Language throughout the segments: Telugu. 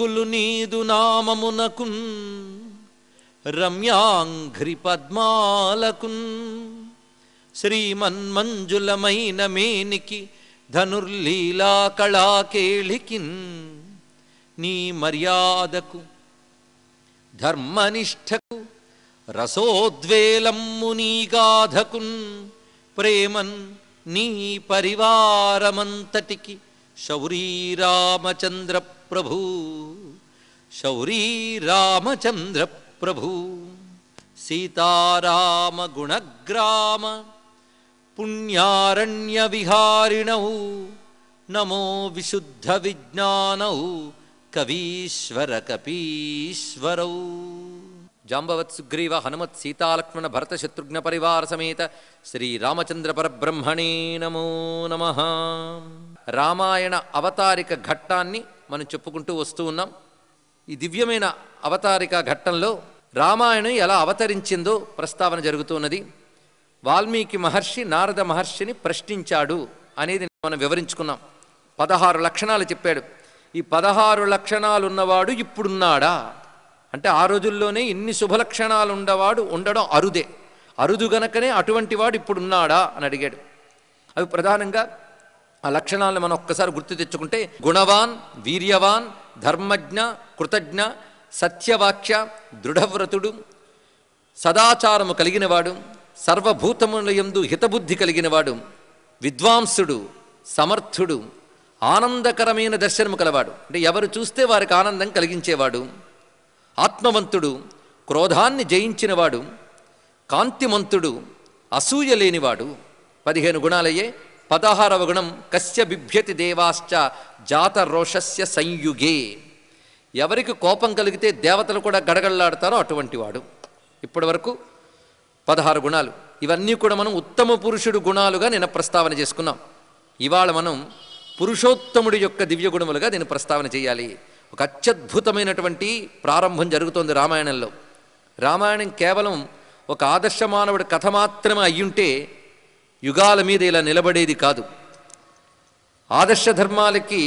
రమ్యములు నీదు నామమునకున్ రమ్యాంఘ్రి పద్మాలకున్ శ్రీమన్మంజులమైన మేనికి ధనుర్లీలా కళాకేళికిన్ నీ మర్యాదకు ధర్మనిష్టకు రసోద్వేలమ్ము నీ గాధకున్ ప్రేమన్ నీ పరివారమంతటికి శౌరీ రామచంద్ర ప్రభు శౌరీ రామచంద్ర ప్రభు సీతారామ గుణగ్రామ పుణ్యారణ్య విహారిణౌ నమో విశుద్ధ విజ్ఞానౌ కవీశ్వర కపీశ్వరౌ. జాంబవత్ సుగ్రీవ హనుమత్ సీతాలక్ష్మణ భరత శత్రుఘ్న పరివార సమేత శ్రీ రామచంద్ర పరబ్రహ్మణే నమో నమః. రామాయణ అవతారిక ఘట్టాన్ని మనం చెప్పుకుంటూ వస్తూ ఉన్నాం. ఈ దివ్యమైన అవతారిక ఘట్టంలో రామాయణం ఎలా అవతరించిందో ప్రస్తావన జరుగుతున్నది. వాల్మీకి మహర్షి నారద మహర్షిని ప్రశ్నించాడు అనేది మనం వివరించుకున్నాం. 16 లక్షణాలు చెప్పాడు. ఈ 16 లక్షణాలు ఉన్నవాడు ఇప్పుడున్నాడా అంటే ఆ రోజుల్లోనే ఇన్ని శుభలక్షణాలు ఉండవాడు ఉండడం అరుదే. అరుదు గనకనే అటువంటి వాడు ఇప్పుడున్నాడా అని అడిగాడు. అవి ప్రధానంగా ఆ లక్షణాలను మనం ఒక్కసారి గుర్తు తెచ్చుకుంటే గుణవాన్, వీర్యవాన్, ధర్మజ్ఞ, కృతజ్ఞ, సత్యవాక్య, దృఢవ్రతుడు, సదాచారము కలిగినవాడు, సర్వభూతముల యందు హితబుద్ధి కలిగినవాడు, విద్వాంసుడు, సమర్థుడు, ఆనందకరమైన దర్శనము కలవాడు అంటే ఎవరు చూస్తే వారికి ఆనందం కలిగించేవాడు, ఆత్మవంతుడు, క్రోధాన్ని జయించినవాడు, కాంతిమంతుడు, అసూయ లేనివాడు. 15 గుణాలయ్యే. 16వ గుణం కస్య బిభ్యతి దేవాశ్చ జాత రోషస్య సంయుగే. ఎవరికి కోపం కలిగితే దేవతలు కూడా గడగడలాడతారో అటువంటి వాడు. ఇప్పటి వరకు 16 గుణాలు. ఇవన్నీ కూడా మనం ఉత్తమ పురుషుడు గుణాలుగా నిన్న ప్రస్తావన చేసుకున్నాం. ఇవాళ మనం పురుషోత్తముడి యొక్క దివ్య గుణములుగా దీన్ని ప్రస్తావన చేయాలి. ఒక అత్యద్భుతమైనటువంటి ప్రారంభం జరుగుతోంది రామాయణంలో. రామాయణం కేవలం ఒక ఆదర్శ మానవుడి కథ మాత్రమే అయ్యుంటే యుగాల మీద ఇలా నిలబడేది కాదు. ఆదర్శ ధర్మాలకి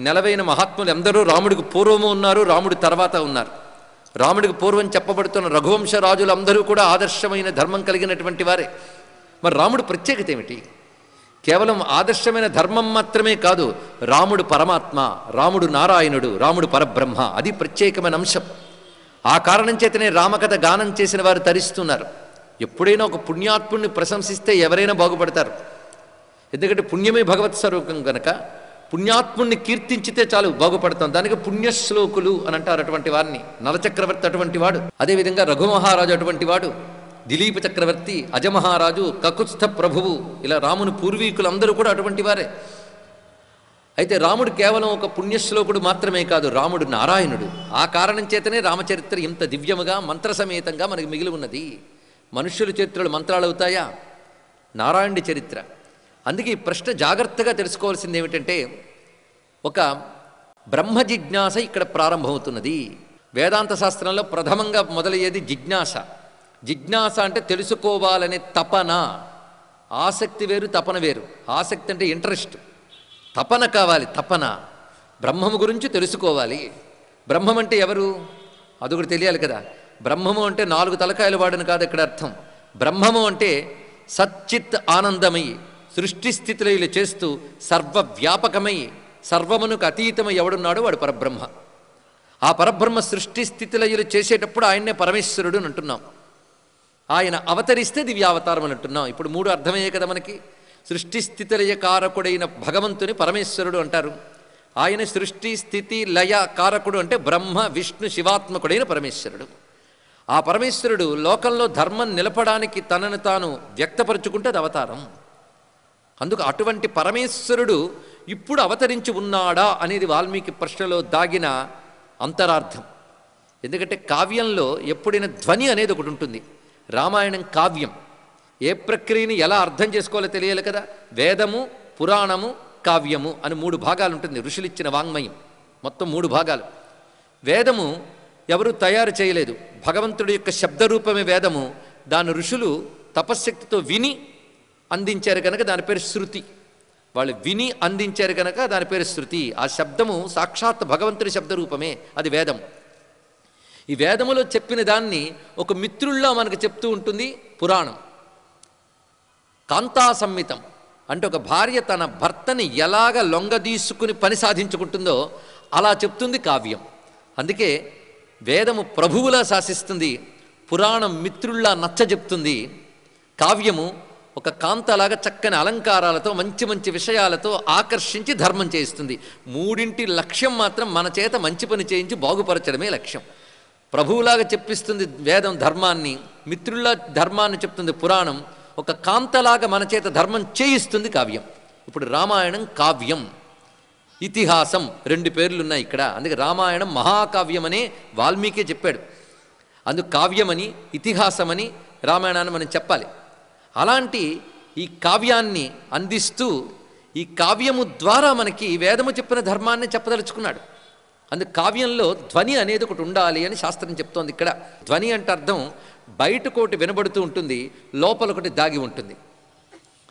నెలవైన మహాత్ములు ఎందరో రాముడికి పూర్వము ఉన్నారు, రాముడి తర్వాత ఉన్నారు. రాముడికి పూర్వం చెప్పబడుతున్న రఘువంశ రాజులు అందరూ కూడా ఆదర్శమైన ధర్మం కలిగినటువంటి వారే. మరి రాముడు ప్రత్యేకత ఏమిటి? కేవలం ఆదర్శమైన ధర్మం మాత్రమే కాదు, రాముడు పరమాత్మ, రాముడు నారాయణుడు, రాముడు పరబ్రహ్మ. అది ప్రత్యేకమైన అంశం. ఆ కారణం చేతనే రామకథ గానం చేసిన వారు తరిస్తున్నారు. ఎప్పుడైనా ఒక పుణ్యాత్ముడిని ప్రశంసిస్తే ఎవరైనా బాగుపడతారు. ఎందుకంటే పుణ్యమే భగవత్ స్వరూపం కనుక పుణ్యాత్ముడిని కీర్తించితే చాలు బాగుపడతాం. దానికి పుణ్యశ్లోకులు అని అంటారు అటువంటి వారిని. నలచక్రవర్తి అటువంటి వాడు, అదేవిధంగా రఘుమహారాజు అటువంటి వాడు, దిలీప చక్రవర్తి, అజమహారాజు, కకుత్స్థ ప్రభువు, ఇలా రాముని పూర్వీకులందరూ కూడా అటువంటి వారే. అయితే రాముడు కేవలం ఒక పుణ్యశ్లోకుడు మాత్రమే కాదు, రాముడు నారాయణుడు. ఆ కారణం చేతనే రామచరిత్ర ఇంత దివ్యముగా మంత్రసమేతంగా మనకి మిగిలి ఉన్నది. మనుష్యుల చరిత్రలు మంత్రాలు అవుతాయా? నారాయణుడి చరిత్ర. అందుకే ఈ ప్రశ్న జాగ్రత్తగా తెలుసుకోవాల్సింది ఏమిటంటే, ఒక బ్రహ్మ జిజ్ఞాస ఇక్కడ ప్రారంభమవుతున్నది. వేదాంత శాస్త్రంలో ప్రథమంగా మొదలయ్యేది జిజ్ఞాస. జిజ్ఞాస అంటే తెలుసుకోవాలనే తపన. ఆసక్తి వేరు, తపన వేరు. ఆసక్తి అంటే ఇంట్రెస్ట్, తపన కావాలి. తపన బ్రహ్మము గురించి తెలుసుకోవాలి. బ్రహ్మం అంటే ఎవరు? అదొకటి తెలియాలి కదా. బ్రహ్మము అంటే 4 తలకాయలు వాడని కాదు ఇక్కడ అర్థం. బ్రహ్మము అంటే సచ్చిత్ ఆనందమై సృష్టి స్థితిలో చేస్తూ సర్వవ్యాపకమై సర్వమునకు అతీతమై ఎవడున్నాడో వాడు పరబ్రహ్మ. ఆ పరబ్రహ్మ సృష్టి స్థితిలయులు చేసేటప్పుడు ఆయన్నే పరమేశ్వరుడు అని అంటున్నాం. ఆయన అవతరిస్తే దివ్యావతారములు అంటున్నాం. ఇప్పుడు 3 అర్థమయ్యే కదా మనకి. సృష్టి స్థితిలయ కారకుడైన భగవంతుని పరమేశ్వరుడు అంటారు. ఆయన సృష్టి స్థితి లయ కారకుడు అంటే బ్రహ్మ విష్ణు శివాత్మకుడైన పరమేశ్వరుడు. ఆ పరమేశ్వరుడు లోకంలో ధర్మం నిలపడానికి తనను తాను వ్యక్తపరుచుకుంటే అది అవతారం. అందుకు అటువంటి పరమేశ్వరుడు ఇప్పుడు అవతరించి ఉన్నాడా అనేది వాల్మీకి ప్రశ్నలో దాగిన అంతరార్థం. ఎందుకంటే కావ్యంలో ఎప్పుడైనా ధ్వని అనేది ఒకటి ఉంటుంది. రామాయణం కావ్యం. ఏ ప్రక్రియని ఎలా అర్థం చేసుకోవాలో తెలియాలి కదా. వేదము, పురాణము, కావ్యము అని 3 భాగాలు ఉంటుంది. ఋషులిచ్చిన వాంగ్మయం మొత్తం 3 భాగాలు. వేదము ఎవరు తయారు చేయలేదు, భగవంతుడి యొక్క శబ్దరూపమే వేదము. దాని ఋషులు తపశ్శక్తితో విని అందించారు కనుక దాని పేరు శృతి. వాళ్ళు విని అందించారు కనుక దాని పేరు శృతి. ఆ శబ్దము సాక్షాత్ భగవంతుడి శబ్దరూపమే, అది వేదం. ఈ వేదములో చెప్పిన దాన్ని ఒక మిత్రుల్లా మనకు చెప్తూ ఉంటుంది పురాణం. కాంతా సంహితం అంటే ఒక భార్య తన భర్తని ఎలాగ లొంగదీసుకుని పని సాధించుకుంటుందో అలా చెప్తుంది కావ్యం. అందుకే వేదము ప్రభువులా శాసిస్తుంది, పురాణం మిత్రుల్లా నచ్చ చెప్తుంది, కావ్యము ఒక కాంతలాగా చక్కని అలంకారాలతో మంచి మంచి విషయాలతో ఆకర్షించి ధర్మం చేయిస్తుంది. మూడింటి లక్ష్యం మాత్రం మన చేత మంచి పని చేయించి బాగుపరచడమే లక్ష్యం. ప్రభువులాగా చెప్పిస్తుంది వేదం ధర్మాన్ని, మిత్రుల్లా ధర్మాన్ని చెప్తుంది పురాణం, ఒక కాంతలాగా మన చేత ధర్మం చేయిస్తుంది కావ్యం. ఇప్పుడు రామాయణం కావ్యం, ఇతిహాసం, రెండు పేర్లున్నాయి ఇక్కడ. అందుకే రామాయణం మహాకావ్యం అనే వాల్మీకి చెప్పాడు. అందుకు కావ్యమని ఇతిహాసమని రామాయణాన్ని మనం చెప్పాలి. అలాంటి ఈ కావ్యాన్ని అందిస్తూ ఈ కావ్యము ద్వారా మనకి వేదము చెప్పిన ధర్మాన్ని చెప్పదలుచుకున్నాడు. అందుకు కావ్యంలో ధ్వని అనేది ఒకటి ఉండాలి అని శాస్త్రం చెప్తోంది. ఇక్కడ ధ్వని అంటే అర్థం బయటకోటి వినబడుతూ ఉంటుంది, లోపల ఒకటి దాగి ఉంటుంది.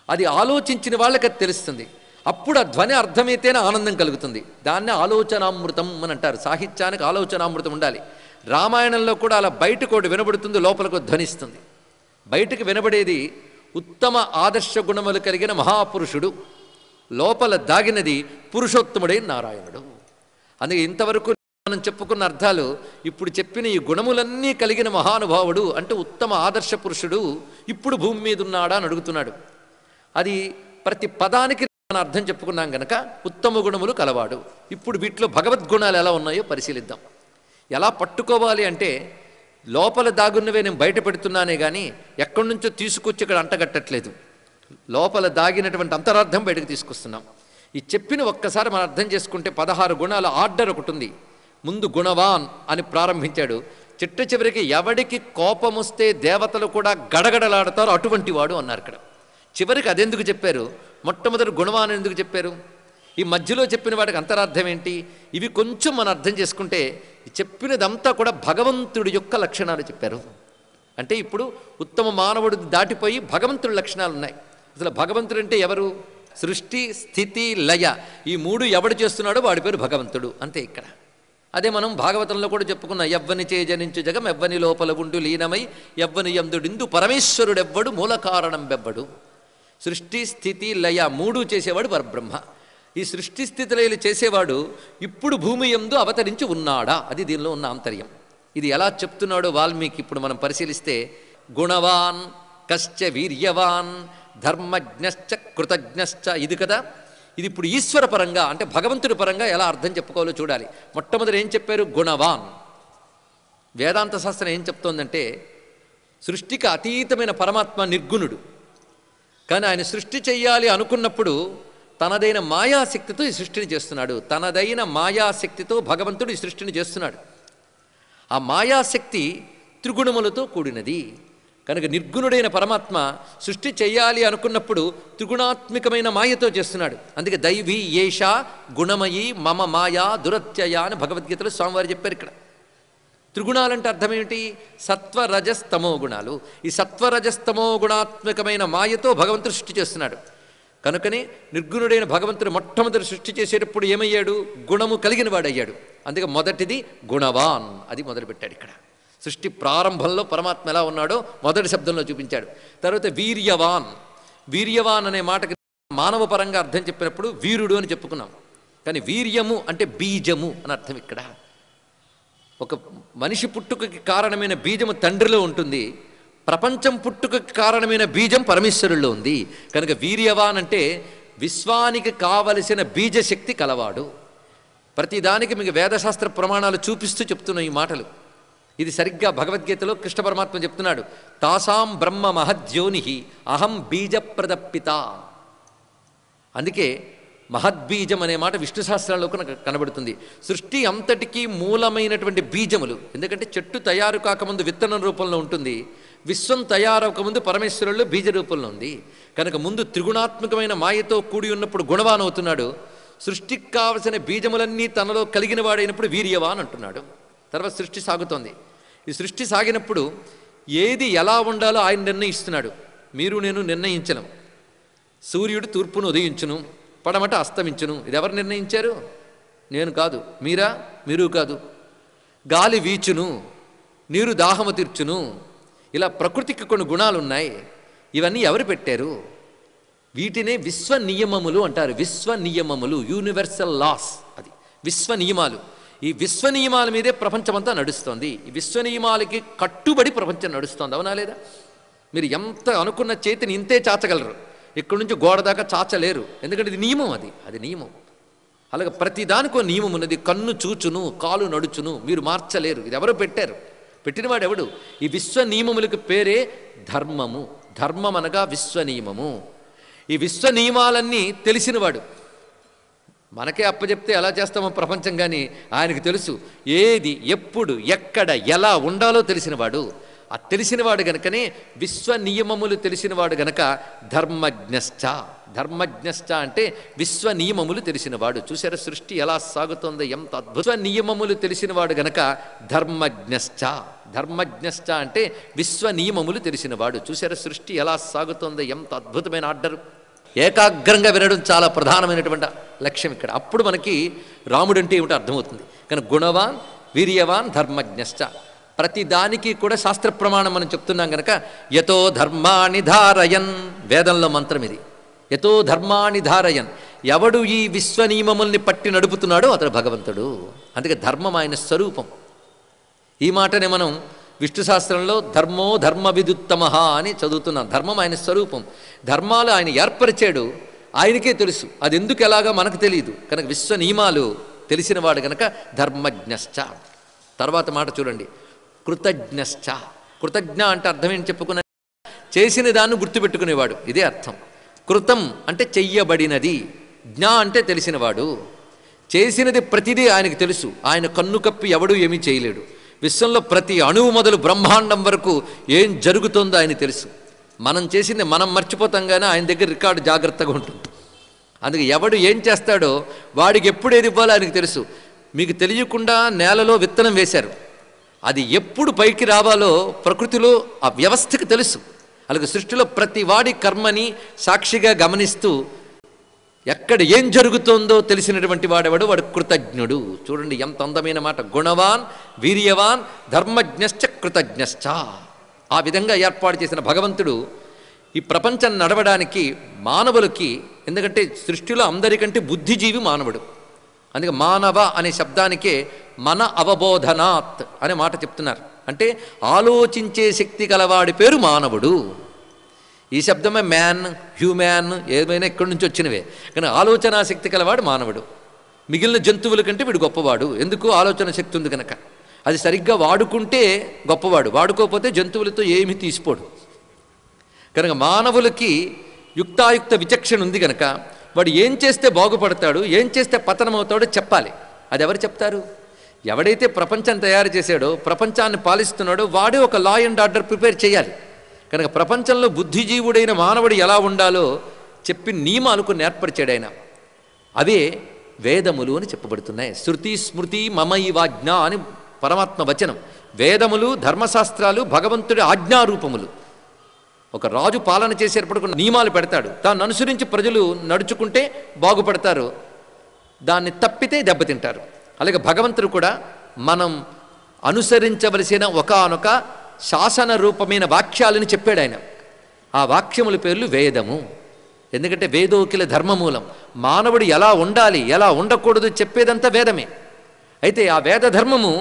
అది ఆలోచించిన వాళ్ళకి అది తెలుస్తుంది. అప్పుడు ఆ ధ్వని అర్థమైతేనే ఆనందం కలుగుతుంది. దాన్నే ఆలోచనామృతం అని అంటారు. సాహిత్యానికి ఆలోచనామృతం ఉండాలి. రామాయణంలో కూడా అలా బయటకోటి వినబడుతుంది, లోపలకు ధ్వనిస్తుంది. బయటకు వినబడేది ఉత్తమ ఆదర్శ గుణములు కలిగిన మహాపురుషుడు, లోపల దాగినది పురుషోత్తముడైన నారాయణుడు. అందుకే ఇంతవరకు మనం చెప్పుకున్న అర్థాలు ఇప్పుడు చెప్పిన ఈ గుణములన్నీ కలిగిన మహానుభావుడు అంటే ఉత్తమ ఆదర్శ పురుషుడు ఇప్పుడు భూమి మీద ఉన్నాడా అని అడుగుతున్నాడు. అది ప్రతి పదానికి మనం అర్థం చెప్పుకున్నాం గనక ఉత్తమ గుణములు కలవాడు. ఇప్పుడు వీటిలో భగవద్గుణాలు ఎలా ఉన్నాయో పరిశీలిద్దాం. ఎలా పట్టుకోవాలి అంటే లోపల దాగున్నవే నేను బయట పెడుతున్నానే కానీ ఎక్కడి నుంచో తీసుకొచ్చి ఇక్కడ అంటగట్టట్లేదు. లోపల దాగినటువంటి అంతరార్థం బయటకు తీసుకొస్తున్నాం. ఈ చెప్పిన ఒక్కసారి మనం అర్థం చేసుకుంటే 16 గుణాల ఆర్డర్ ఒకటి ఉంది. ముందు గుణవాన్ అని ప్రారంభించాడు. చిట్ట చివరికి ఎవడికి కోపం వస్తే దేవతలు కూడా గడగడలాడతారు అటువంటి వాడు అన్నారు ఇక్కడ. చివరికి అదెందుకు చెప్పారు? మొట్టమొదటి గుణవాన్ ఎందుకు చెప్పారు? ఈ మధ్యలో చెప్పిన వాడికి అంతరార్థం ఏంటి? ఇవి కొంచెం మనం అర్థం చేసుకుంటే చెప్పినదంతా కూడా భగవంతుడి యొక్క లక్షణాలు చెప్పారు. అంటే ఇప్పుడు ఉత్తమ మానవుడు దాటిపోయి భగవంతుడి లక్షణాలు ఉన్నాయి. అసలు భగవంతుడు అంటే ఎవరు? సృష్టి స్థితి లయ ఈ మూడు ఎవడు చేస్తున్నాడో వాడి పేరు భగవంతుడు అంతే. ఇక్కడ అదే మనం భాగవతంలో కూడా చెప్పుకున్న ఎవ్వని చేజనించు జగం ఎవ్వని లోపల ఉండు లీనమై ఎవ్వని యందుడిందు పరమేశ్వరుడెవ్వడు మూల కారణం బెవ్వడు. సృష్టి స్థితి లయ మూడు చేసేవాడు పరబ్రహ్మ. ఈ సృష్టి స్థితి లయలు చేసేవాడు ఇప్పుడు భూమి యందు అవతరించి ఉన్నాడా? అది దీనిలో ఉన్న ఆంతర్యం. ఇది ఎలా చెప్తున్నాడో వాల్మీకి ఇప్పుడు మనం పరిశీలిస్తే గుణవాన్ కశ్చ వీర్యవాన్ ధర్మజ్ఞశ్చ కృతజ్ఞశ్చ ఇది కదా. ఇది ఇప్పుడు ఈశ్వర పరంగా అంటే భగవంతుడి పరంగా ఎలా అర్థం చెప్పుకోవాలో చూడాలి. మొట్టమొదటి ఏం చెప్పారు? గుణవాన్. వేదాంత శాస్త్రం ఏం చెప్తోందంటే సృష్టికి అతీతమైన పరమాత్మ నిర్గుణుడు. కానీ ఆయన సృష్టి చెయ్యాలి అనుకున్నప్పుడు తనదైన మాయాశక్తితో ఈ సృష్టిని చేస్తున్నాడు. తనదైన మాయాశక్తితో భగవంతుడు ఈ సృష్టిని చేస్తున్నాడు. ఆ మాయాశక్తి త్రిగుణములతో కూడినది కనుక నిర్గుణుడైన పరమాత్మ సృష్టి చేయాలి అనుకున్నప్పుడు త్రిగుణాత్మికమైన మాయతో చేస్తున్నాడు. అందుకే దైవీ ఏషా గుణమయీ మమ మాయా దురత్యయ అని భగవద్గీతలో స్వామివారు చెప్పారు. ఇక్కడ త్రిగుణాలంటే అర్థం ఏమిటి? సత్వరజస్తమో గుణాలు. ఈ సత్వరజస్తమో గుణాత్మకమైన మాయతో భగవంతుడు సృష్టి చేస్తున్నాడు. కనుకనే నిర్గుణుడైన భగవంతుడు మొట్టమొదటి సృష్టి చేసేటప్పుడు ఏమయ్యాడు? గుణము కలిగిన వాడయ్యాడు. అందుకే మొదటిది గుణవాన్, అది మొదలుపెట్టాడు. ఇక్కడ సృష్టి ప్రారంభంలో పరమాత్మ ఎలా ఉన్నాడో మొదటి శబ్దంలో చూపించాడు. తర్వాత వీర్యవాన్. వీర్యవాన్ అనే మాటకి మానవ పరంగా అర్థం చెప్పినప్పుడు వీరుడు అని చెప్పుకున్నాం. కానీ వీర్యము అంటే బీజము అని అర్థం. ఇక్కడ ఒక మనిషి పుట్టుకకి కారణమైన బీజము తండ్రిలో ఉంటుంది, ప్రపంచం పుట్టుకకి కారణమైన బీజం పరమేశ్వరుల్లో ఉంది. కనుక వీర్యవాన్ అంటే విశ్వానికి కావలసిన బీజశక్తి కలవాడు. ప్రతిదానికి మీకు వేదశాస్త్ర ప్రమాణాలు చూపిస్తూ చెప్తున్న ఈ మాటలు. ఇది సరిగ్గా భగవద్గీతలో కృష్ణ పరమాత్మ చెప్తున్నాడు. తాసాం బ్రహ్మ మహద్యోని అహం బీజప్రదప్పిత. అందుకే మహద్బీజం అనే మాట విష్ణు సహస్రాల్లో కనబడుతుంది. సృష్టి అంతటికీ మూలమైనటువంటి బీజములు. ఎందుకంటే చెట్టు తయారు కాకముందు విత్తనం రూపంలో ఉంటుంది, విశ్వం తయారవకముందు పరమేశ్వరుల్లో బీజ రూపంలో ఉంది. కనుక ముందు త్రిగుణాత్మకమైన మాయతో కూడి ఉన్నప్పుడు గుణవాన్ అవుతున్నాడు. సృష్టికి కావలసిన బీజములన్నీ తనలో కలిగిన వాడైనప్పుడు వీర్యవాన్ అంటున్నాడు. తర్వాత సృష్టి సాగుతోంది. ఈ సృష్టి సాగినప్పుడు ఏది ఎలా ఉండాలో ఆయన నిర్ణయిస్తున్నాడు. మీరు నేను నిర్ణయించను. సూర్యుడు తూర్పును ఉదయించును, పడమట అస్తమించును. ఇది ఎవరు నిర్ణయించారు? నేను కాదు, మీరా, మీరు కాదు. గాలి వీచును, నీరు దాహము తీర్చును. ఇలా ప్రకృతికి కొన్ని గుణాలు ఉన్నాయి. ఇవన్నీ ఎవరు పెట్టారు? వీటినే విశ్వ నియమములు అంటారు. విశ్వ నియమములు, యూనివర్సల్ లాస్. అది విశ్వ నియమాలు. ఈ విశ్వ నియమాల మీదే ప్రపంచమంతా నడుస్తోంది. ఈ విశ్వ నియమాలకి కట్టుబడి ప్రపంచం నడుస్తోంది, అవునా లేదా? మీరు ఎంత అనుకున్న చేతిని ఇంతే చాచగలరు, ఇక్కడి నుంచి గోడ దాకా చాచలేరు. ఎందుకంటే ఇది నియమం, అది నియమం. అలాగే ప్రతిదానికో నియమం ఉన్నది. కన్ను చూచును, కాలు నడుచును, మీరు మార్చలేరు. ఇది ఎవరు పెట్టారు? పెట్టినవాడు ఎవడు? ఈ విశ్వ నియమములకు పేరే ధర్మము. ధర్మం అనగా విశ్వ నియమము. ఈ విశ్వ నియమాలన్నీ తెలిసినవాడు. మనకే అప్పచెప్తే ఎలా చేస్తామో ప్రపంచం, కానీ ఆయనకు తెలుసు ఏది ఎప్పుడు ఎక్కడ ఎలా ఉండాలో తెలిసినవాడు. ఆ తెలిసినవాడు గనుకనే విశ్వ నియమములు తెలిసినవాడు గనక ధర్మజ్ఞశ్చ. ధర్మజ్ఞశ్చ అంటే విశ్వ నియమములు తెలిసినవాడు. చూసారా సృష్టి ఎలా సాగుతోందో, ఎంత అద్భుత నియమములు తెలిసినవాడు గనక ధర్మజ్ఞశ్చ. ధర్మజ్ఞశ్చ అంటే విశ్వ నియమములు తెలిసినవాడు. చూసారా సృష్టి ఎలా సాగుతోందో, ఎంత అద్భుతమైన ఆర్డర్. ఏకాగ్రంగా వినడం చాలా ప్రధానమైనటువంటి లక్ష్యం ఇక్కడ. అప్పుడు మనకి రాముడు అంటే ఏమిటో అర్థమవుతుంది. కానీ గుణవాన్ వీర్యవాన్ ధర్మజ్ఞశ్చ, ప్రతి దానికి కూడా శాస్త్ర ప్రమాణం మనం చెప్తున్నాం కనుక యతో ధర్మాని ధారయన్, వేదంలో మంత్రం ఇది. యతో ధర్మాని ధారయన్, ఎవడు ఈ విశ్వ నియమముల్ని పట్టి నడుపుతున్నాడో అతడు భగవంతుడు. అందుకే ధర్మం ఆయన స్వరూపం. ఈ మాటనే మనం విష్ణు శాస్త్రంలో ధర్మో ధర్మ విదుత్తమ అని చదువుతున్నాం. ధర్మం ఆయన స్వరూపం. ధర్మాలు ఆయన ఏర్పరిచాడు, ఆయనకే తెలుసు. అది ఎందుకు ఎలాగా మనకు తెలియదు. కనుక విశ్వ నియమాలు తెలిసినవాడు కనుక ధర్మజ్ఞశ్చ. తర్వాత మాట చూడండి, కృతజ్ఞశ్చ. కృతజ్ఞ అంటే అర్థం ఏంటి చెప్పుకున్నా? చేసిన దాన్ని గుర్తుపెట్టుకునేవాడు, ఇదే అర్థం. కృతం అంటే చెయ్యబడినది, జ్ఞ అంటే తెలిసినవాడు. చేసినది ప్రతిదీ ఆయనకు తెలుసు. ఆయన కన్ను కప్పి ఎవడూ ఏమీ చేయలేడు. విశ్వంలో ప్రతి అణువు మొదలు బ్రహ్మాండం వరకు ఏం జరుగుతుందో ఆయన తెలుసు. మనం చేసింది మనం మర్చిపోతాం, కానీ ఆయన దగ్గర రికార్డు జాగ్రత్తగా ఉంటుంది. అందుకే ఎవడు ఏం చేస్తాడో వాడికి ఎప్పుడు ఏది ఇవ్వాలో ఆయనకు తెలుసు. మీకు తెలియకుండా నేలలో విత్తనం వేశారు, అది ఎప్పుడు పైకి రావాలో ప్రకృతిలో ఆ వ్యవస్థకు తెలుసు. అలాగే సృష్టిలో ప్రతి వాడి కర్మని సాక్షిగా గమనిస్తూ ఎక్కడ ఏం జరుగుతోందో తెలిసినటువంటి వాడెవడు? వాడు కృతజ్ఞుడు. చూడండి ఎంత అందమైన మాట. గుణవాన్ వీర్యవాన్ ధర్మజ్ఞశ్చ కృతజ్ఞశ్చ. ఆ విధంగా ఏర్పాటు చేసిన భగవంతుడు ఈ ప్రపంచం నడవడానికి మానవులకి, ఎందుకంటే సృష్టిలో అందరికంటే బుద్ధిజీవి మానవుడు. అందుకే మానవ అనే శబ్దానికే మన అవబోధనాత్ అనే మాట చెప్తున్నారు. అంటే ఆలోచించే శక్తి గలవాడి పేరు మానవుడు. ఈ శబ్దమే మ్యాన్, హ్యూమ్యాన్ ఏమైనా ఇక్కడి నుంచి వచ్చినవే. కానీ ఆలోచనా శక్తి కలవాడు మానవుడు. మిగిలిన జంతువుల కంటే వీడు గొప్పవాడు. ఎందుకు? ఆలోచన శక్తి ఉంది కనుక. అది సరిగ్గా వాడుకుంటే గొప్పవాడు, వాడుకోకపోతే జంతువులతో ఏమీ తీసిపోడు. కనుక మానవులకి యుక్తాయుక్త విచక్షణ ఉంది కనుక వాడు ఏం చేస్తే బాగుపడతాడు, ఏం చేస్తే పతనమవుతాడో చెప్పాలి. అది ఎవరు చెప్తారు? ఎవడైతే ప్రపంచం తయారు చేశాడో, ప్రపంచాన్ని పాలిస్తున్నాడో వాడే ఒక లా అండ్ ఆర్డర్ ప్రిపేర్ చేయాలి. కనుక ప్రపంచంలో బుద్ధిజీవుడైన మానవుడు ఎలా ఉండాలో చెప్పి నియమాలు కొన్ని ఏర్పరిచాడు ఆయన. అవే వేదములు అని చెప్పబడుతున్నాయి. శృతి స్మృతి మమైవాజ్ఞ అని పరమాత్మ వచనం. వేదములు ధర్మశాస్త్రాలు భగవంతుడి ఆజ్ఞారూపములు. ఒక రాజు పాలన చేసేటప్పుడు కొన్ని నియమాలు పెడతాడు, దాన్ని అనుసరించి ప్రజలు నడుచుకుంటే బాగుపడతారు, దాన్ని తప్పితే దెబ్బతింటారు. అలాగే భగవంతుడు కూడా మనం అనుసరించవలసిన ఒకానొక శాసన రూపమైన వాక్యాలను చెప్పాడు ఆయన. ఆ వాక్యముల పేర్లు వేదము. ఎందుకంటే వేదోకిల ధర్మమూలం. మానవుడు ఎలా ఉండాలి, ఎలా ఉండకూడదు చెప్పేదంతా వేదమే. అయితే ఆ వేద ధర్మము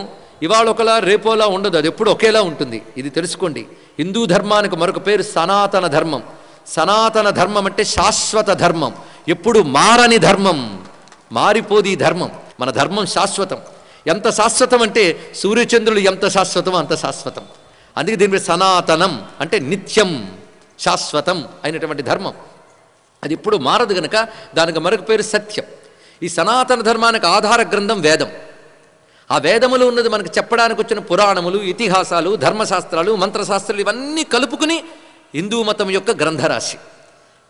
ఇవాళ ఒకలా రేపోలా ఉండదు, అది ఎప్పుడు ఒకేలా ఉంటుంది. ఇది తెలుసుకోండి. హిందూ ధర్మానికి మరొక పేరు సనాతన ధర్మం. సనాతన ధర్మం అంటే శాశ్వత ధర్మం, ఎప్పుడు మారని ధర్మం. మారిపోది ధర్మం. మన ధర్మం శాశ్వతం. ఎంత శాశ్వతం అంటే సూర్యచంద్రులు ఎంత శాశ్వతం అంత శాశ్వతం. అందుకే దీని సనాతనం అంటే నిత్యం, శాశ్వతం అయినటువంటి ధర్మం. అది ఇప్పుడు మారదు గనక దానికి మరొక పేరు సత్యం. ఈ సనాతన ధర్మానికి ఆధార గ్రంథం వేదం. ఆ వేదములు ఉన్నది మనకు చెప్పడానికి వచ్చిన పురాణములు, ఇతిహాసాలు, ధర్మశాస్త్రాలు, మంత్రశాస్త్రాలు ఇవన్నీ కలుపుకుని హిందూ మతం యొక్క గ్రంథరాశి.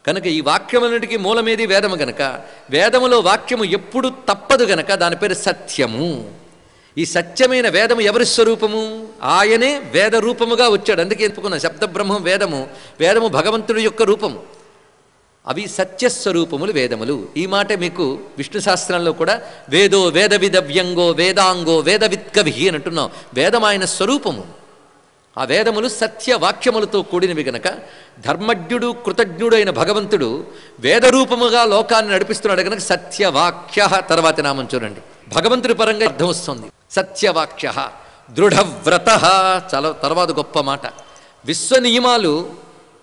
కనుక ఈ వాక్యములన్నిటికీ మూలమేది వేదము గనక వేదములో వాక్యము ఎప్పుడు తప్పదు గనక దాని పేరు సత్యము. ఈ సత్యమైన వేదము ఎవరి స్వరూపము? ఆయనే వేద రూపముగా వచ్చాడు. అందుకే చెప్పుకున్న శబ్ద బ్రహ్మం వేదము. వేదము భగవంతుడి యొక్క రూపము. అవి సత్యస్వరూపములు వేదములు. ఈ మాట మీకు విష్ణు శాస్త్రంలో కూడా వేదో వేదవిదవ్యంగో వేదాంగో వేదవిత్కవి అని అంటున్నాం. వేదం ఆయన స్వరూపము. ఆ వేదములు సత్యవాక్యములతో కూడినవి గనక ధర్మజ్ఞుడు కృతజ్ఞుడు అయిన భగవంతుడు వేదరూపముగా లోకాన్ని నడిపిస్తున్నాడు గనక సత్యవాక్య. తర్వాతి నామం చూడండి, భగవంతుడి పరంగా అర్థం వస్తుంది. సత్యవాక్య దృఢవ్రత. చాలా తర్వాత గొప్ప మాట. విశ్వ నియమాలు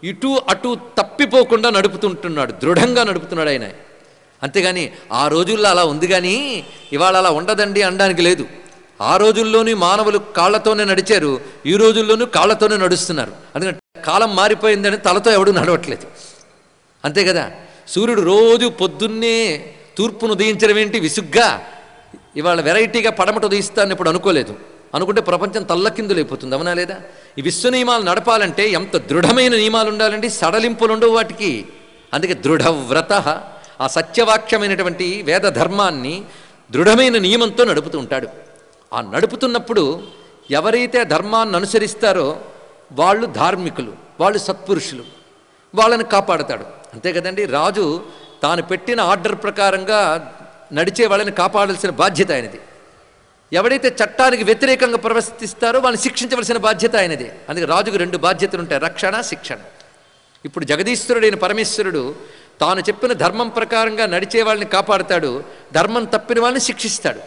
ఇటు అటు తప్పిపోకుండా నడుపుతుంటున్నాడు, దృఢంగా నడుపుతున్నాడు ఆయన. అంతేగాని ఆ రోజుల్లో అలా ఉంది కానీ ఇవాళ అలా ఉండదండి అనడానికి లేదు. ఆ రోజుల్లోని మానవులు కాళ్లతోనే నడిచారు, ఈ రోజుల్లోనూ కాళ్లతోనే నడుస్తున్నారు. అందుకని కాలం మారిపోయిందని తలతో ఎవడూ నడవట్లేదు, అంతే కదా. సూర్యుడు రోజు పొద్దున్నే తూర్పును ఉదయించడం ఏంటి విసుగ్గా, ఇవాళ వెరైటీగా పడమట ఉదయిస్తాను ఇప్పుడు అనుకోలేదు. అనుకుంటే ప్రపంచం తల్లకిందులైపోతుంది, అవునా లేదా? ఈ విశ్వ నియమాలు నడపాలంటే ఎంత దృఢమైన నియమాలు ఉండాలండి, సడలింపులు ఉండవు వాటికి. అందుకే దృఢవ్రత. ఆ సత్యవాక్యమైనటువంటి వేద ధర్మాన్ని దృఢమైన నియమంతో నడుపుతూ ఉంటాడు. ఆ నడుపుతున్నప్పుడు ఎవరైతే ధర్మాన్ని అనుసరిస్తారో వాళ్ళు ధార్మికులు, వాళ్ళు సత్పురుషులు, వాళ్ళని కాపాడతాడు, అంతే కదండి. రాజు తాను పెట్టిన ఆర్డర్ ప్రకారంగా నడిచే వాళ్ళని కాపాడాల్సిన బాధ్యత ఆయనది. ఎవడైతే చట్టానికి వ్యతిరేకంగా ప్రవర్తిస్తారో వాళ్ళని శిక్షించవలసిన బాధ్యత ఆయనదే. అందుకే రాజుకు రెండు బాధ్యతలు ఉంటాయి, రక్షణ, శిక్షణ. ఇప్పుడు జగదీశ్వరుడైన పరమేశ్వరుడు తాను చెప్పిన ధర్మం ప్రకారంగా నడిచే వాళ్ళని కాపాడుతాడు, ధర్మం తప్పిన వాళ్ళని శిక్షిస్తాడు.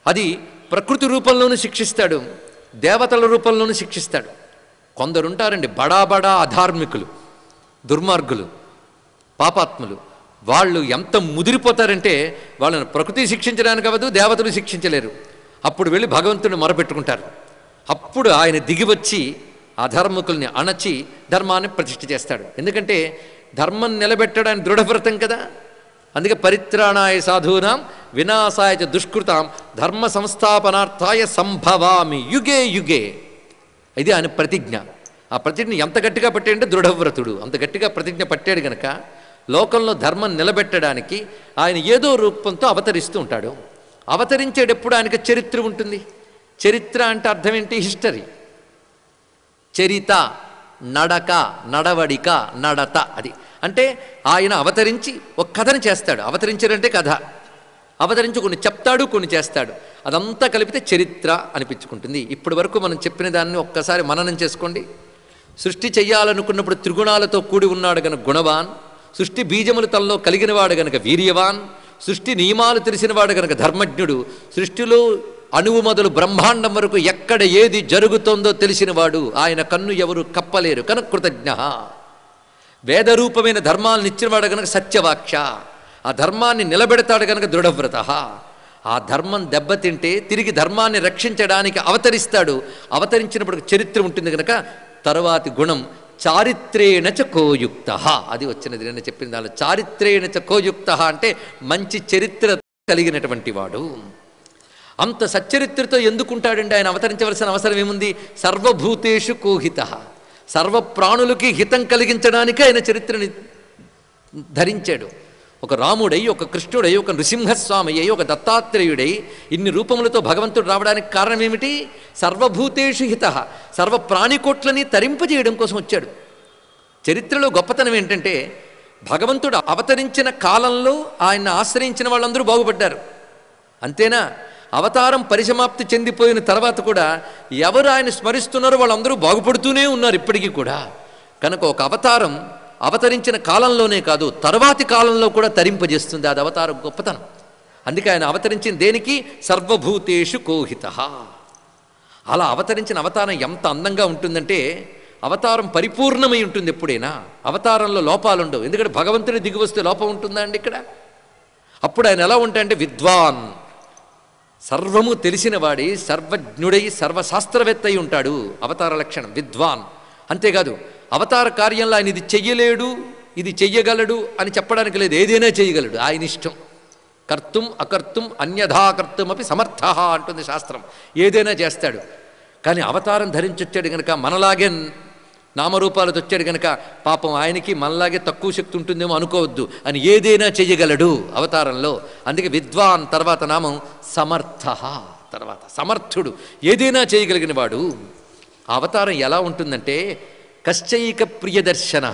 అది ప్రకృతి రూపంలోనూ శిక్షిస్తాడు, దేవతల రూపంలోనూ శిక్షిస్తాడు. కొందరుంటారండి బడా బడా అధార్మికులు, దుర్మార్గులు, పాపాత్ములు. వాళ్ళు ఎంత ముదిరిపోతారంటే వాళ్ళని ప్రకృతి శిక్షించడానికి అవ్వదు, దేవతలు శిక్షించలేరు. అప్పుడు వెళ్ళి భగవంతుని మొరపెట్టుకుంటారు. అప్పుడు ఆయన దిగివచ్చి అధర్మకుల్ని అణచి ధర్మాన్ని ప్రతిష్ఠ చేస్తాడు. ఎందుకంటే ధర్మం నిలబెట్టడానికి దృఢవ్రతం కదా. అందుకే పరిత్రాణాయ సాధూనాం వినాశాయ చ దుష్కృతాం ధర్మ సంస్థాపనార్థాయ సంభవామి యుగే యుగే. ఇది ఆయన ప్రతిజ్ఞ. ఆ ప్రతిజ్ఞ ఎంత గట్టిగా పట్టాడంటే దృఢవ్రతుడు అంత గట్టిగా ప్రతిజ్ఞ పట్టాడు గనక లోకంలో ధర్మం నిలబెట్టడానికి ఆయన ఏదో రూపంతో అవతరిస్తూ ఉంటాడు. అవతరించేటప్పుడు ఆయనకి చరిత్ర ఉంటుంది. చరిత్ర అంటే అర్థం ఏంటి? హిస్టరీ. చరిత, నడక, నడవడిక, నడత. అది అంటే ఆయన అవతరించి ఒక కథను చేస్తాడు. అవతరించాడంటే కథ. అవతరించి కొన్ని చెప్తాడు, కొన్ని చేస్తాడు. అదంతా కలిపితే చరిత్ర అనిపించుకుంటుంది. ఇప్పటి వరకు మనం చెప్పిన దాన్ని ఒక్కసారి మననం చేసుకోండి. సృష్టి చెయ్యాలనుకున్నప్పుడు త్రిగుణాలతో కూడి ఉన్నాడు గనుక గుణవాన్, సృష్టి బీజములు తనలో కలిగినవాడు గనుక వీర్యవాన్, సృష్టి నియమాలు తెలిసినవాడు గనుక ధర్మజ్ఞుడు, సృష్టిలో అణువు మొదలు బ్రహ్మాండం వరకు ఎక్కడ ఏది జరుగుతోందో తెలిసినవాడు, ఆయన కన్ను ఎవరు కప్పలేరు కనుక కృతజ్ఞ. వేదరూపమైన ధర్మాలను ఇచ్చినవాడు గనుక సత్యవాక్య. ఆ ధర్మాన్ని నిలబెడతాడు గనుక దృఢవ్రత. ఆ ధర్మం దెబ్బతింటే తిరిగి ధర్మాన్ని రక్షించడానికి అవతరిస్తాడు. అవతరించినప్పుడు చరిత్ర ఉంటుంది కనుక తరువాతి గుణం చారిత్రేణ చ కోయుక్త. అది వచ్చినది నేను చెప్పిన దానిలో. చారిత్రేణ చ కోయుక్త అంటే మంచి చరిత్ర కలిగినటువంటి వాడు. అంత సచ్చరిత్రతో ఎందుకుంటాడండి ఆయన? అవతరించవలసిన అవసరం ఏముంది? సర్వభూతేషు కోహిత, సర్వప్రాణులకి హితం కలిగించడానికి ఆయన చరిత్రని ధరించాడు. ఒక రాముడై, ఒక కృష్ణుడై, ఒక నృసింహస్వామి అయి, ఒక దత్తాత్రేయుడై ఇన్ని రూపములతో భగవంతుడు రావడానికి కారణం ఏమిటి? సర్వభూతేషు హిత, సర్వప్రాణికోట్లని తరింపజేయడం కోసం వచ్చాడు. చరిత్రలో గొప్పతనం ఏంటంటే భగవంతుడు అవతరించిన కాలంలో ఆయన ఆశ్రయించిన వాళ్ళందరూ బాగుపడ్డారు, అంతేనా? అవతారం పరిసమాప్తి చెందిపోయిన తర్వాత కూడా ఎవరు ఆయన స్మరిస్తున్నారో వాళ్ళందరూ బాగుపడుతూనే ఉన్నారు ఇప్పటికీ కూడా. కనుక ఒక అవతారం అవతరించిన కాలంలోనే కాదు తరువాతి కాలంలో కూడా తరింపజేస్తుంది. అది అవతారం గొప్పతనం. అందుకే ఆయన అవతరించిన దేనికి? సర్వభూతేషు కోహిత. అలా అవతరించిన అవతారం ఎంత అందంగా ఉంటుందంటే అవతారం పరిపూర్ణమై ఉంటుంది. ఎప్పుడైనా అవతారంలో లోపాలు ఉండవు. ఎందుకంటే భగవంతుని దిగి వస్తే లోపం ఉంటుందా అండి ఇక్కడ? అప్పుడు ఆయన ఎలా ఉంటాయంటే విద్వాన్, సర్వము తెలిసిన వాడి, సర్వజ్ఞుడై, సర్వశాస్త్రవేత్త అయి ఉంటాడు. అవతార లక్షణం విద్వాన్. అంతేకాదు అవతార కార్యంలో ఆయన ఇది చెయ్యలేడు, ఇది చెయ్యగలడు అని చెప్పడానికి లేదు. ఏదైనా చేయగలడు, ఆయన ఇష్టం. కర్తుం అకర్తుం అన్యథా కర్తుం అపి సమర్థ అంటుంది శాస్త్రం. ఏదైనా చేస్తాడు. కానీ అవతారం ధరించొచ్చాడు కనుక మనలాగే నామరూపాలతో వచ్చాడు కనుక పాపం ఆయనకి మనలాగే తక్కువ శక్తి ఉంటుందేమో అనుకోవద్దు అని ఏదైనా చెయ్యగలడు అవతారంలో. అందుకే విద్వాన్ తర్వాత నామం సమర్థ, తర్వాత సమర్థుడు, ఏదైనా చేయగలిగిన వాడు. ఆ అవతారం ఎలా ఉంటుందంటే కశ్చైక ప్రియదర్శన,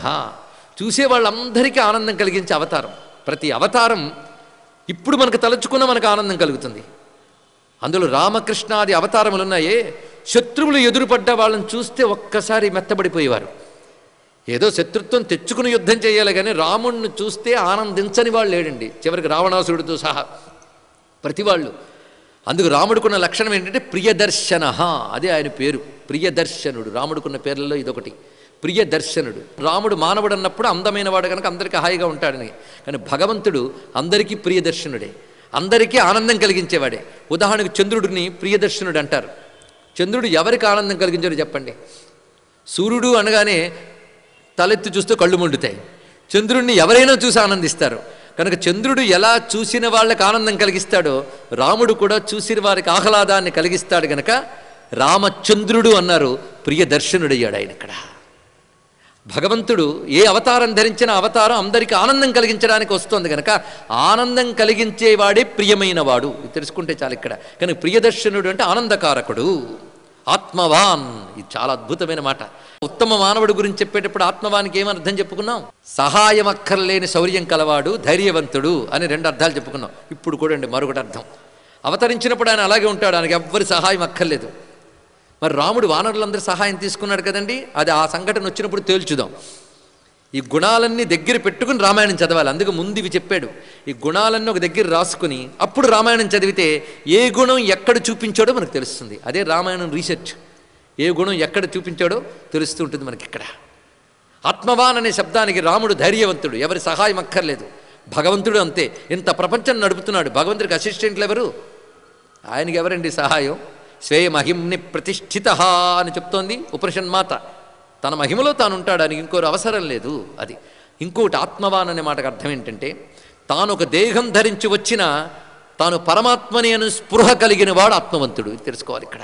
చూసే వాళ్ళందరికీ ఆనందం కలిగించే అవతారం. ప్రతి అవతారం ఇప్పుడు మనకు తలుచుకున్న మనకు ఆనందం కలుగుతుంది. అందులో రామకృష్ణాది అవతారములు ఉన్నాయే, శత్రువులు ఎదురుపడ్డ వాళ్ళని చూస్తే ఒక్కసారి మెత్తబడిపోయేవారు. ఏదో శత్రుత్వం తెచ్చుకుని యుద్ధం చేయాలి కానీ రాముణ్ణి చూస్తే ఆనందించని వాళ్ళు లేడండి, చివరికి రావణాసురుడితో సహా ప్రతి వాళ్ళు. అందుకు రాముడికున్న లక్షణం ఏంటంటే ప్రియదర్శన, అదే ఆయన పేరు, ప్రియదర్శనుడు. రాముడికున్న పేర్లలో ఇదొకటి, ప్రియదర్శనుడు. రాముడు మానవుడు అన్నప్పుడు అందమైన వాడు కనుక అందరికీ హాయిగా ఉంటాడని, కానీ భగవంతుడు అందరికీ ప్రియదర్శనుడే, అందరికీ ఆనందం కలిగించేవాడే. ఉదాహరణకు చంద్రుడిని ప్రియదర్శనుడు అంటారు. చంద్రుడు ఎవరికి ఆనందం కలిగించాడు చెప్పండి? సూర్యుడు అనగానే తలెత్తి చూస్తే కళ్ళు మండుతాయి, చంద్రుడిని ఎవరైనా చూసి ఆనందిస్తారు. కనుక చంద్రుడు ఎలా చూసిన వాళ్ళకి ఆనందం కలిగిస్తాడో రాముడు కూడా చూసిన వారికి ఆహ్లాదాన్ని కలిగిస్తాడు. గనక రామచంద్రుడు అన్నారు, ప్రియదర్శనుడయ్యాడు ఆయన. ఇక్కడ భగవంతుడు ఏ అవతారం ధరించిన అవతారం అందరికీ ఆనందం కలిగించడానికి వస్తుంది కనుక ఆనందం కలిగించేవాడే ప్రియమైన వాడు. ఇది తెలుసుకుంటే చాలు ఇక్కడ. కానీ ప్రియదర్శనుడు అంటే ఆనందకారకుడు, ఆత్మవాన్. ఇది చాలా అద్భుతమైన మాట. ఉత్తమ మానవుడి గురించి చెప్పేటప్పుడు ఆత్మవానికి ఏమర్థం చెప్పుకున్నాం? సహాయం అక్కర్లేని శౌర్యం కలవాడు, ధైర్యవంతుడు అని 2 అర్థాలు చెప్పుకున్నాం. ఇప్పుడు కూడా అండి మరొకటి అర్థం, అవతరించినప్పుడు ఆయన అలాగే ఉంటాడు, ఆయనకి ఎవ్వరి సహాయం అక్కర్లేదు. మరి రాముడు వానరులందరూ సహాయం తీసుకున్నాడు కదండి, అది ఆ సంఘటన వచ్చినప్పుడు తేల్చుదాం. ఈ గుణాలన్నీ దగ్గర పెట్టుకుని రామాయణం చదవాలి. అందుకు ముందు ఇవి చెప్పాడు. ఈ గుణాలన్నీ ఒక దగ్గర రాసుకుని అప్పుడు రామాయణం చదివితే ఏ గుణం ఎక్కడ చూపించాడో మనకు తెలుస్తుంది. అదే రామాయణం రీసెర్చ్. ఏ గుణం ఎక్కడ చూపించాడో తెలుస్తూ ఉంటుంది మనకి. ఇక్కడ ఆత్మవాన్ అనే శబ్దానికి రాముడు ధైర్యవంతుడు, ఎవరి సహాయం అక్కర్లేదు. భగవంతుడు అంతే, ఇంత ప్రపంచం నడుపుతున్నాడు. భగవంతుడికి అసిస్టెంట్లు ఎవరు? ఆయనకి ఎవరండి సహాయం? స్వే మహిమ్ని ప్రతిష్ఠిత అని చెప్తోంది ఉపనిషన్మాత. తన మహిమలో తాను ఉంటాడు, ఆయనకి ఇంకోరు అవసరం లేదు. అది ఇంకోటి. ఆత్మవాన్ అనే మాటకు అర్థం ఏంటంటే తాను ఒక దేహం ధరించి వచ్చిన తాను పరమాత్మని అని స్పృహ కలిగిన వాడు ఆత్మవంతుడు. తెలుసుకోవాలి ఇక్కడ.